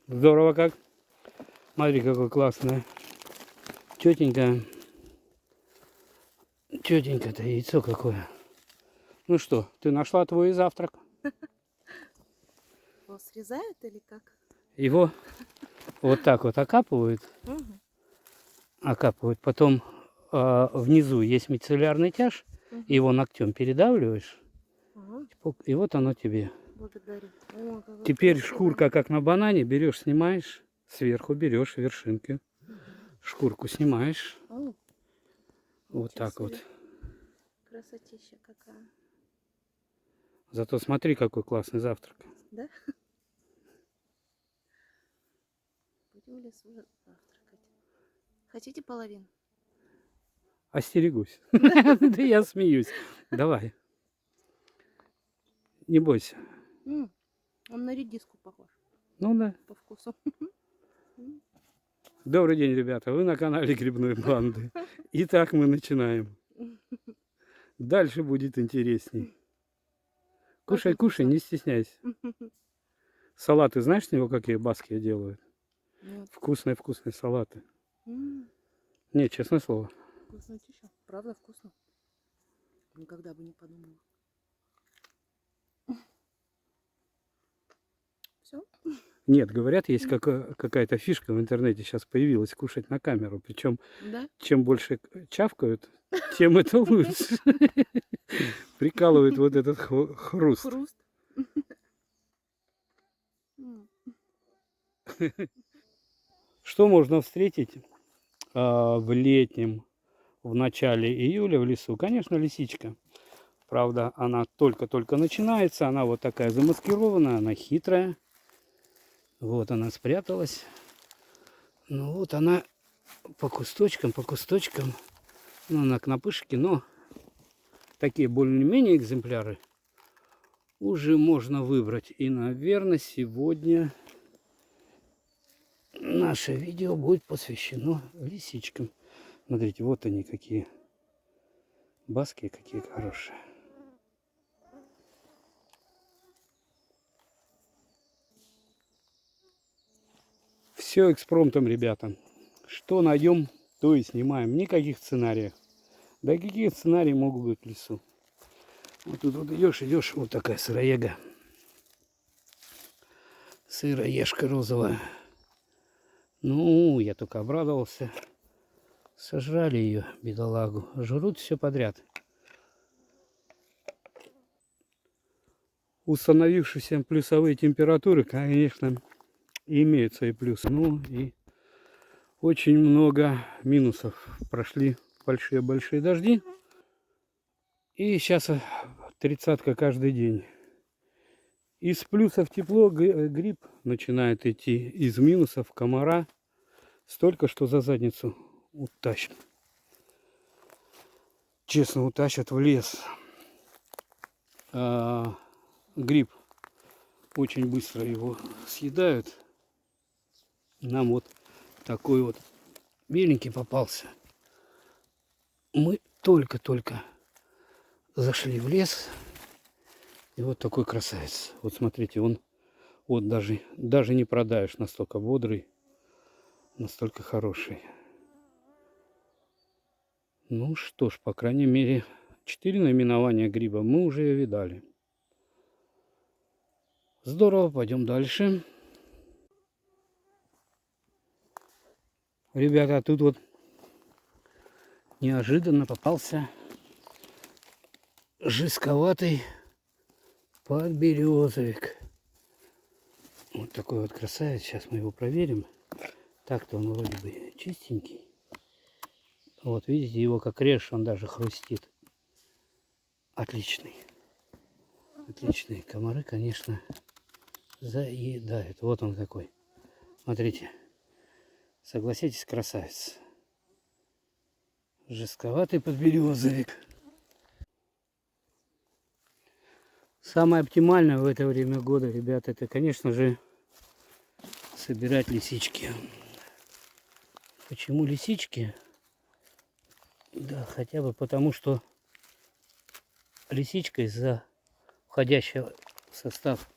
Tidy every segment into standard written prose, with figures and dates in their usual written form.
Здорово как. Смотри, какое классное. Тетенька. Тетенька-то яйцо какое. Ну что, ты нашла твой завтрак? Его срезают или как? Его вот так вот окапывают. Угу. Окапывают. Потом внизу есть мицеллярный тяж. Угу. Его ногтем передавливаешь. Ага. И вот оно тебе. Благодарю. О, Теперь шкурка, как на банане, берешь, снимаешь. Сверху берешь вершинки. Шкурку снимаешь. О, Вот так себе. вот. Красотища какая. Зато смотри, какой классный завтрак. Да? Будем в лесу завтракать. Хотите половину? Остерегусь. Да я смеюсь. Давай. Не бойся. Он на редиску похож. Ну да. По вкусу. Добрый день, ребята. Вы на канале Грибной Банды. Итак, мы начинаем. Дальше будет интересней. Кушай, кушай, не стесняйся. Салаты, знаешь, с него какие баски делают? Нет. Вкусные салаты. Не, честное слово. Вкуснотища. Правда вкусно. Никогда бы не подумала. Все? Нет, говорят, есть какая-то фишка в интернете сейчас появилась, кушать на камеру. Причем, Да? чем больше чавкают, тем это лучше. Прикалывает вот этот хруст. Хруст. Что можно встретить в летнем, в начале июля в лесу? Конечно, лисичка. Правда, она только-только начинается. Она вот такая замаскированная, она хитрая. Вот она спряталась. Ну вот она по кусточкам. Ну, она к напышке, но такие более-менее экземпляры уже можно выбрать. И, наверное, сегодня наше видео будет посвящено лисичкам. Смотрите, вот они какие. Баски какие хорошие. Все экспромтом, ребята. Что найдем, то и снимаем. Никаких сценариев. Да какие сценарии могут быть в лесу? Вот тут вот идешь, вот такая сыроега. Сыроежка розовая. Ну, я только обрадовался. Сожрали ее, бедолагу. Жрут все подряд. Установившиеся плюсовые температуры, конечно, имеют свои плюсы. Ну и очень много минусов. Прошли большие дожди. И сейчас 30-ка каждый день. Из плюсов тепло, гриб начинает идти. Из минусов комара. Столько, что за задницу утащит. Честно, утащат в лес. Гриб очень быстро его съедают. Нам вот такой вот беленький попался. Мы только-только зашли в лес. И вот такой красавец. Вот смотрите, он вот даже не продаешь, настолько бодрый, настолько хороший. Ну что ж, по крайней мере, 4 наименования гриба мы уже видали. Здорово, пойдем дальше. Ребята, тут вот неожиданно попался жестковатый подберезовик. Вот такой вот красавец. Сейчас мы его проверим. Так-то он вроде бы чистенький. Вот видите, его как режешь, он даже хрустит. Отличный. Отличные комары, конечно, заедают. Вот он какой. Смотрите. Согласитесь, красавец. Жестковатый подберезовик. Самое оптимальное в это время года, ребята, это, конечно же, собирать лисички. Почему лисички? Да, хотя бы потому, что лисичка из-за входящего в состав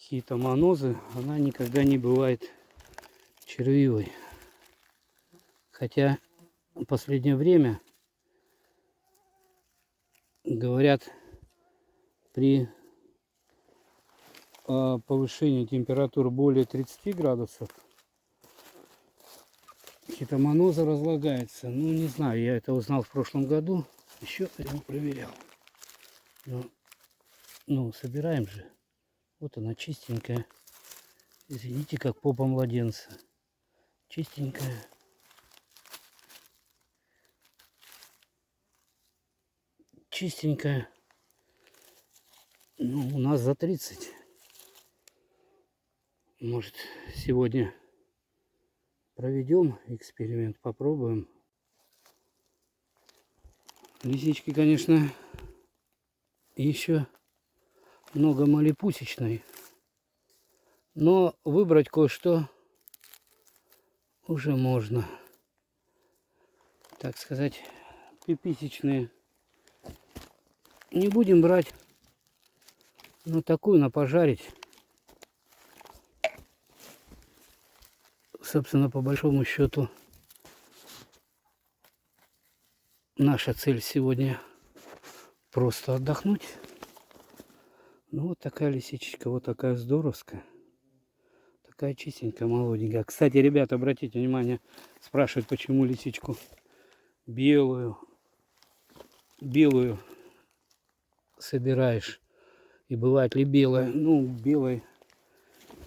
хитомонозы, она никогда не бывает червивой. Хотя в последнее время, говорят, при повышении температуры более 30 градусов хитомоноза разлагается. Ну, не знаю, я это узнал в прошлом году. Еще не проверял. Но, ну, собираем же. Вот она чистенькая. Извините, как попа младенца. Чистенькая. Чистенькая. Ну, у нас за 30. Может, сегодня проведем эксперимент, попробуем. Лисички, конечно, еще много малипусечной. Но выбрать кое-что уже можно. Так сказать, пиписечные. Не будем брать, ну, такую на пожарить. Собственно, по большому счету, наша цель сегодня просто отдохнуть. Ну, вот такая лисичечка, вот такая здоровская. Такая чистенькая, молоденькая. Кстати, ребята, обратите внимание, спрашивают, почему лисичку белую собираешь. И бывает ли белая? Ну, белый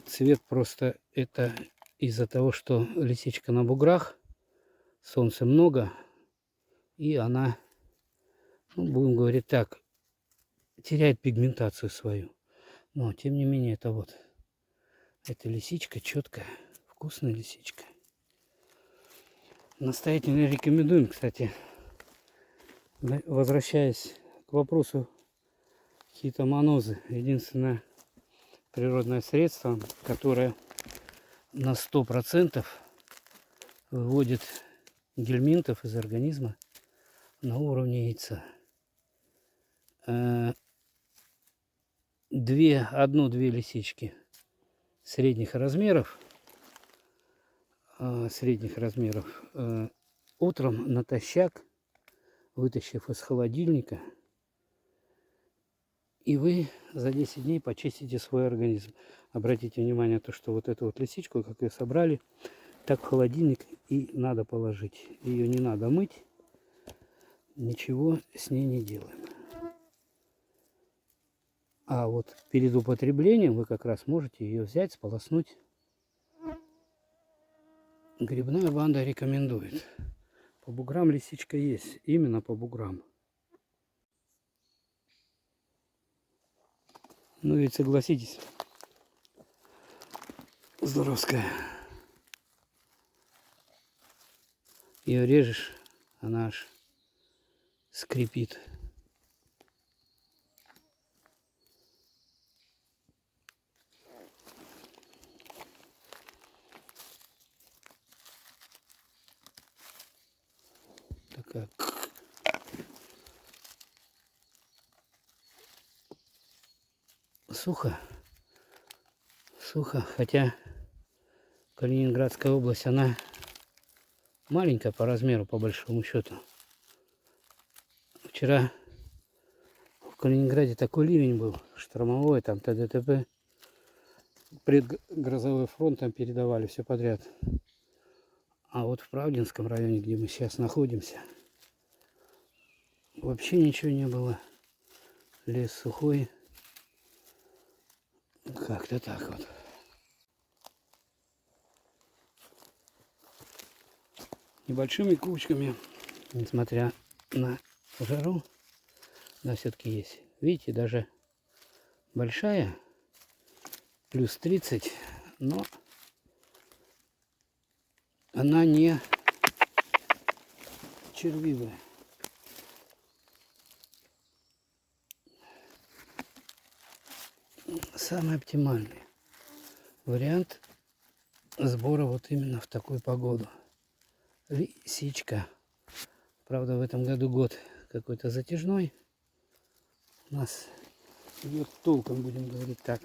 цвет просто это из-за того, что лисичка на буграх, солнца много, и она, ну, будем говорить так, теряет пигментацию свою. Но, тем не менее, это вот, эта лисичка четкая, вкусная лисичка. Настоятельно рекомендуем, кстати, возвращаясь к вопросу хитомонозы. Единственное природное средство, которое на 100% выводит гельминтов из организма на уровне яйца. Одну-две лисички средних размеров, утром натощак, вытащив из холодильника, и вы за 10 дней почистите свой организм. Обратите внимание на то, что вот эту вот лисичку, как ее собрали, так в холодильник и надо положить. Ее не надо мыть, ничего с ней не делаем. А вот перед употреблением вы как раз можете ее взять, сполоснуть. Грибная банда рекомендует. По буграм лисичка есть, именно по буграм. Ну ведь согласитесь, здоровская. Ее режешь, она аж скрипит. Такая. Сухо. Сухо, хотя Калининградская область, она маленькая по размеру, по большому счету. Вчера в Калининграде такой ливень был, штормовой, там ТДТП. Предгрозовой фронт там передавали все подряд. А вот в Правдинском районе, где мы сейчас находимся, вообще ничего не было. Лес сухой. Как-то так вот. Небольшими кучками, несмотря на жару, да, все-таки есть. Видите, даже большая, плюс 30, но она не червивая. Самый оптимальный вариант сбора вот именно в такую погоду. Лисичка. Правда, в этом году год какой-то затяжной. У нас ее толком, будем говорить так,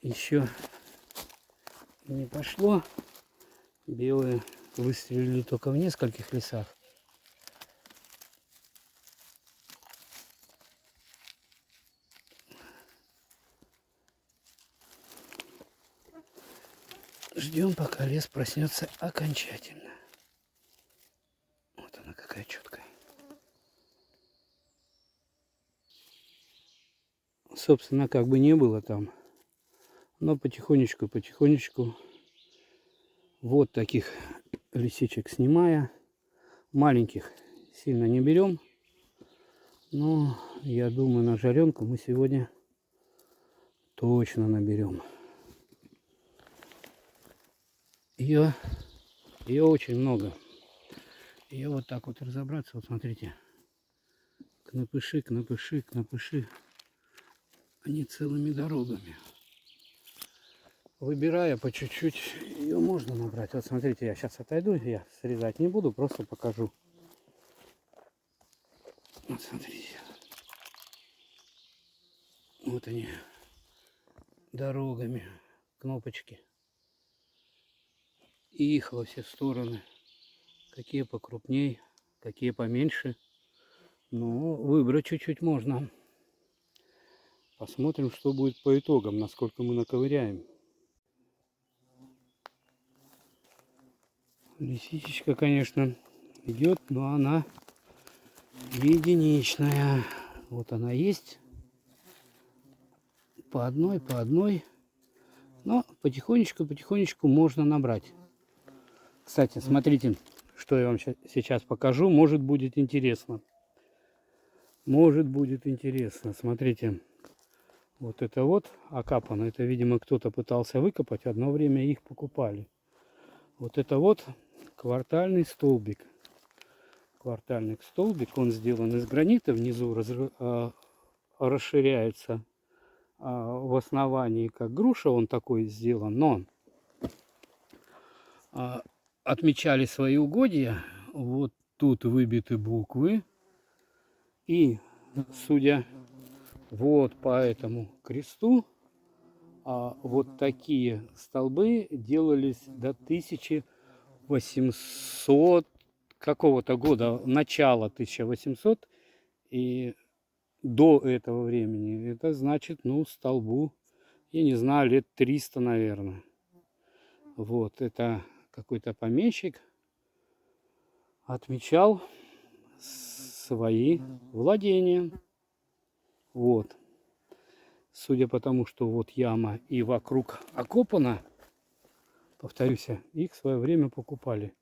еще не пошло. Белые выстрелили только в нескольких лесах. Ждем, пока лес проснется окончательно. Вот она какая четкая. Собственно, как бы не было там, но потихонечку вот таких лисичек снимая. Маленьких сильно не берем, но я думаю, на жаренку мы сегодня точно наберем. Ее очень много. Ее вот так вот разобраться, вот смотрите, кнопыши, они целыми дорогами. Выбирая по чуть-чуть, ее можно набрать. Вот смотрите, я сейчас отойду, я срезать не буду, просто покажу. Вот смотрите. Вот они, дорогами, кнопочки. И их во все стороны. Какие покрупней, какие поменьше. Но выбрать чуть-чуть можно. Посмотрим, что будет по итогам, насколько мы наковыряем. Лисичечка, конечно, идет, но она единичная. Вот она есть. По одной. Но потихонечку можно набрать. Кстати, смотрите, что я вам сейчас покажу. Может будет интересно. Смотрите. Вот это вот окапано. Это, видимо, кто-то пытался выкопать. Одно время их покупали. Вот это вот квартальный столбик. Он сделан из гранита. Внизу расширяется в основании, как груша. Он такой сделан. Но отмечали свои угодья. Вот тут выбиты буквы. И, судя вот по этому кресту, вот такие столбы делались до 1800 какого-то года, начала 1800. И до этого времени, это значит, ну, столбу, я не знаю, лет 300, наверное. Вот, это какой-то помещик отмечал свои владения. Вот. Судя по тому, что вот яма и вокруг окопана, повторюсь, их в свое время покупали.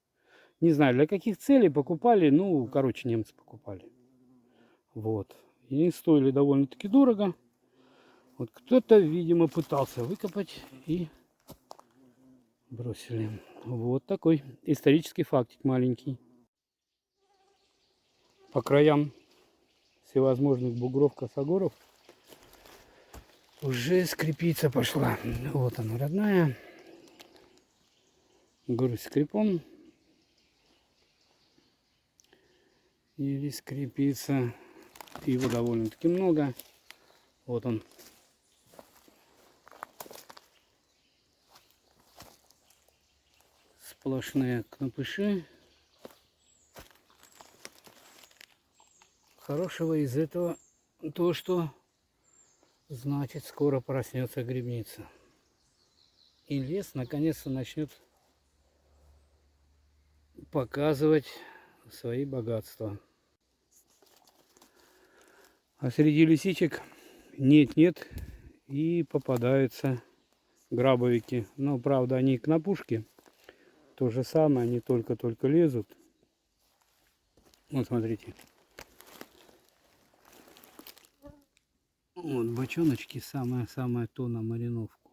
Не знаю, для каких целей покупали, ну, короче, немцы покупали. Вот. И они стоили довольно-таки дорого. Вот кто-то, видимо, пытался выкопать и бросили. Вот такой исторический фактик маленький. По краям всевозможных бугров, косогоров уже скрепиться пошла. Вот она, родная. Грудь скрепом. Или скрепиться. Его довольно-таки много. Вот он. Сплошные кнопыши. Хорошего из этого то, что значит скоро проснется грибница. И лес наконец-то начнет показывать свои богатства. А среди лисичек нет и попадаются грабовики. Но правда они к напушке. То же самое, они только лезут. Вот смотрите. Вот бочоночки самое то на мариновку.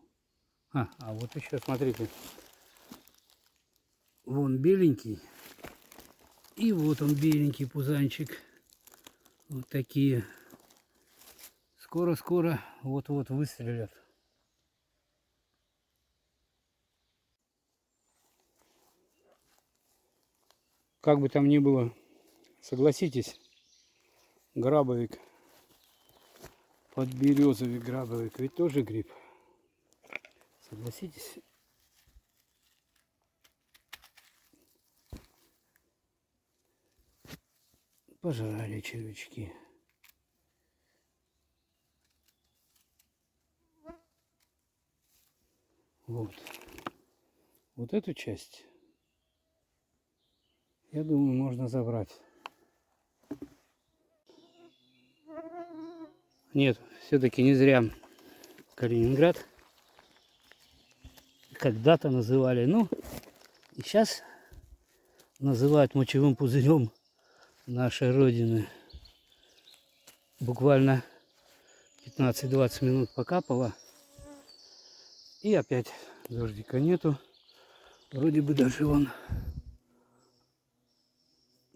А вот еще смотрите. Вон беленький. И вот он беленький пузанчик. Вот такие. Скоро вот-вот выстрелят. Как бы там ни было, согласитесь, грабовик, подберезовик грабовик, ведь тоже гриб. Согласитесь? Пожрали червячки. Вот. Вот эту часть, я думаю, можно забрать. Нет, все-таки не зря Калининград когда-то называли, ну, и сейчас называют мочевым пузырем нашей Родины. Буквально 15-20 минут покапало, и опять дождика нету. Вроде бы даже вон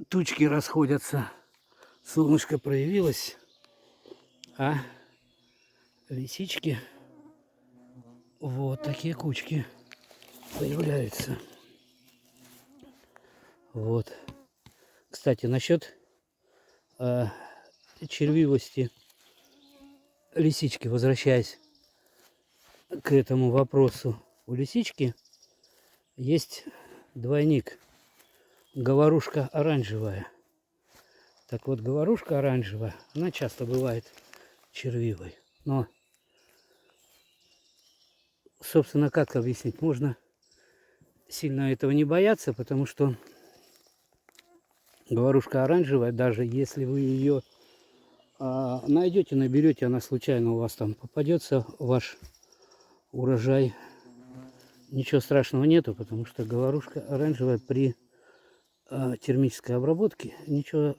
тучки расходятся, солнышко проявилось, а лисички вот такие кучки появляются. Вот. Кстати, насчет червивости лисички, возвращаясь к этому вопросу, у лисички есть двойник, говорушка оранжевая. Так вот, говорушка оранжевая, она часто бывает червивой. Но, собственно, как объяснить? Можно сильно этого не бояться, потому что говорушка оранжевая, даже если вы ее найдете, наберете, она случайно у вас там попадется, ваш урожай, ничего страшного нету, потому что говорушка оранжевая при термической обработке ничего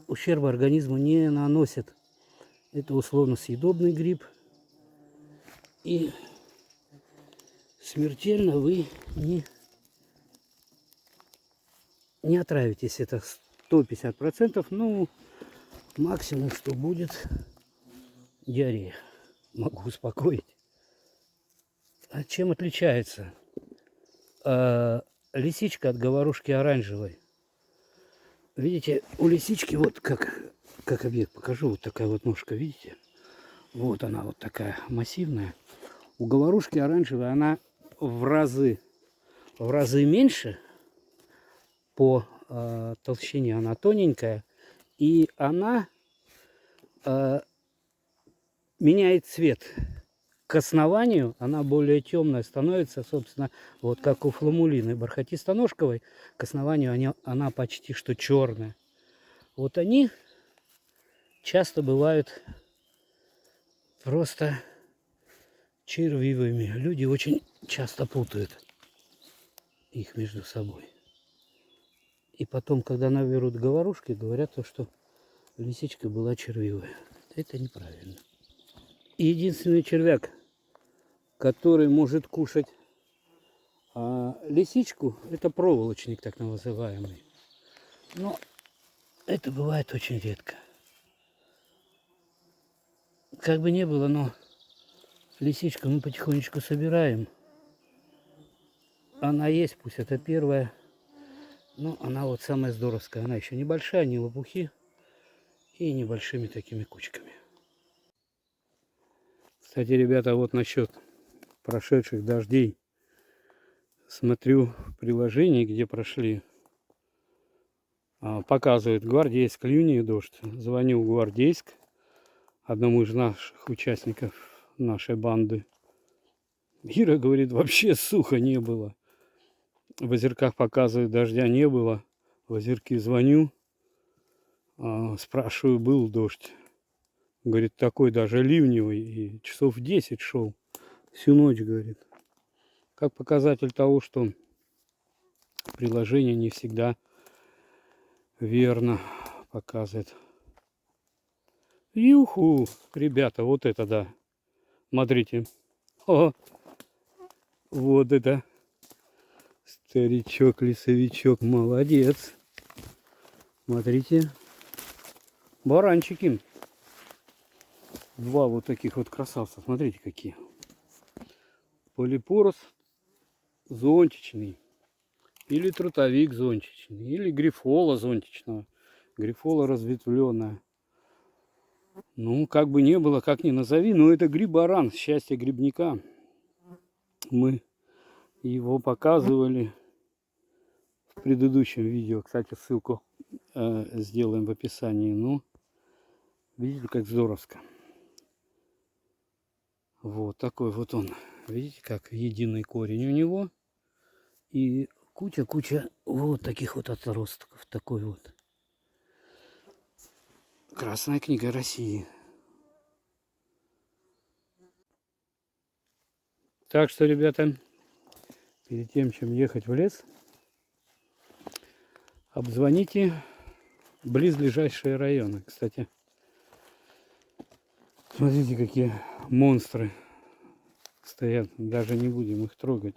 ущерба организму не наносит. Это условно съедобный гриб, и смертельно вы не отравитесь. Это 150%, ну, максимум, что будет, диарея. Могу успокоить. А чем отличается лисичка от говорушки оранжевой? Видите, у лисички вот как объект покажу, вот такая вот ножка, видите? Вот она вот такая массивная. У говорушки оранжевой она в разы меньше по толщине, она тоненькая, и она меняет цвет. К основанию она более темная становится, собственно, вот как у фламулины бархатисто-ножковой, к основанию она почти что черная. Вот они часто бывают просто червивыми. Люди очень часто путают их между собой. И потом, когда наберут говорушки, говорят, что лисичка была червивая. Это неправильно. И единственный червяк, который может кушать лисичку, это проволочник, так называемый. Но это бывает очень редко. Как бы ни было, но лисичку мы потихонечку собираем. Она есть, пусть это первая. Но она вот самая здоровская. Она еще небольшая, не лопухи. И небольшими такими кучками. Кстати, ребята, вот насчет прошедших дождей. Смотрю в приложении, где прошли. Показывает Гвардейск, ливень и дождь. Звоню в Гвардейск, одному из наших участников нашей банды. Ира говорит, вообще сухо не было. В озерках показывает, дождя не было. В озерки звоню, спрашиваю, был дождь. Говорит, такой даже ливневый, и часов 10 шел. Всю ночь, говорит. Как показатель того, что приложение не всегда верно показывает. Юху, ребята, вот это да. Смотрите. О, вот это. Старичок, лесовичок, молодец. Смотрите. Баранчики. Два вот таких вот красавца. Смотрите, какие. Полипорос зонтичный. Или трутовик зонтичный. Или грифола зонтичного. Грифола разветвленная. Ну, как бы не было, как ни назови, но это гриборан, счастье грибника. Мы его показывали в предыдущем видео. Кстати, ссылку сделаем в описании. Ну, видите, как здоровско. Вот такой вот он. Видите, как единый корень у него. И куча-куча вот таких вот отростков. Такой вот. Красная книга России. Так что, ребята, перед тем, чем ехать в лес, обзвоните близлежащие районы. Кстати, смотрите, какие монстры стоят. Даже не будем их трогать.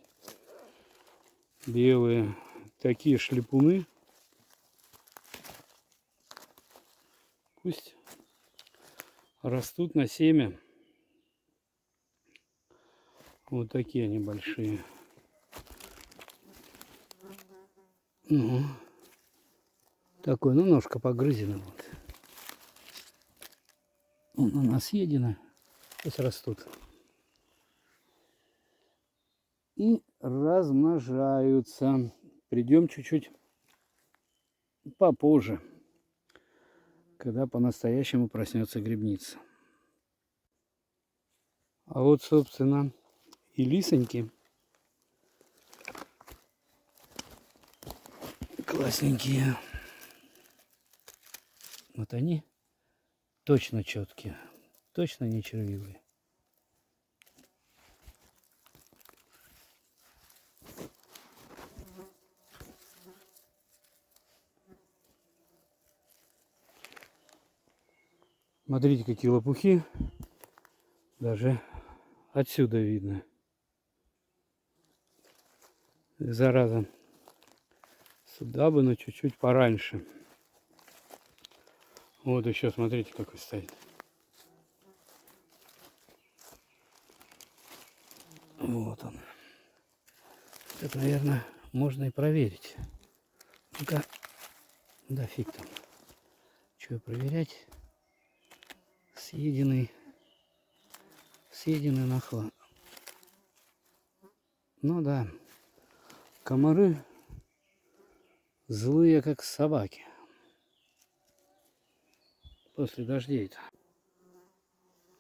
Белые. Такие шлепуны. Пусть растут на семя. Вот такие они большие. Ну, такой, ну, ножка погрызена. Вот. Он у нас съедено. Пусть растут. И размножаются. Придем чуть-чуть попозже, когда по-настоящему проснется грибница. А вот, собственно, и лисоньки. Классненькие. Вот они точно четкие, точно не червивые. Смотрите, какие лопухи. Даже отсюда видно. Зараза. Сюда бы, но чуть-чуть пораньше. Вот еще, смотрите, какой стоит. Вот он. Это, наверное, можно и проверить. Ну-ка, да фиг там. Что проверять? Съеденный нахла. Ну да, комары злые, как собаки. После дождей-то.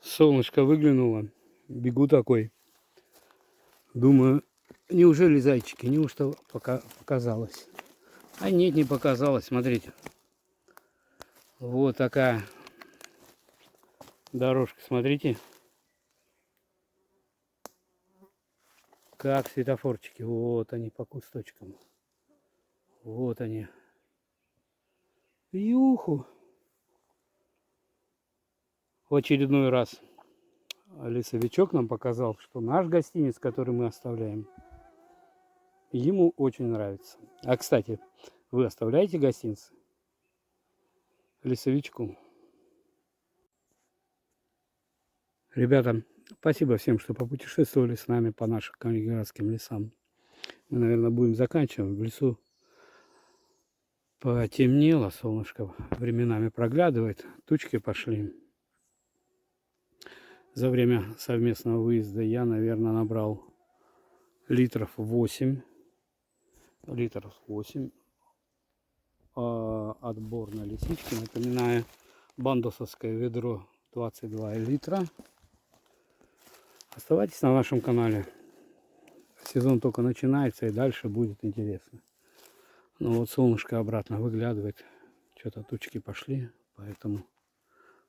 Солнышко выглянуло. Бегу такой. Думаю, неужели зайчики? Неужто показалось? А нет, не показалось. Смотрите. Вот такая дорожка. Смотрите. Как светофорчики. Вот они по кусточкам. Вот они. Юху. В очередной раз лесовичок нам показал, что наш гостиниц, который мы оставляем, ему очень нравится. А, кстати, вы оставляете гостинцы лесовичку? Ребята, спасибо всем, что попутешествовали с нами по нашим калининградским лесам. Мы, наверное, будем заканчивать. В лесу потемнело, солнышко временами проглядывает, тучки пошли. За время совместного выезда я, наверное, набрал литров 8. Отбор на лисички. Напоминаю, бандосовское ведро 22 литра. Оставайтесь на нашем канале. Сезон только начинается, и дальше будет интересно. Но вот солнышко обратно выглядывает. Что-то тучки пошли, поэтому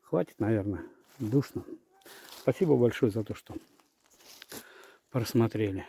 хватит, наверное, душно. Спасибо большое за то, что просмотрели.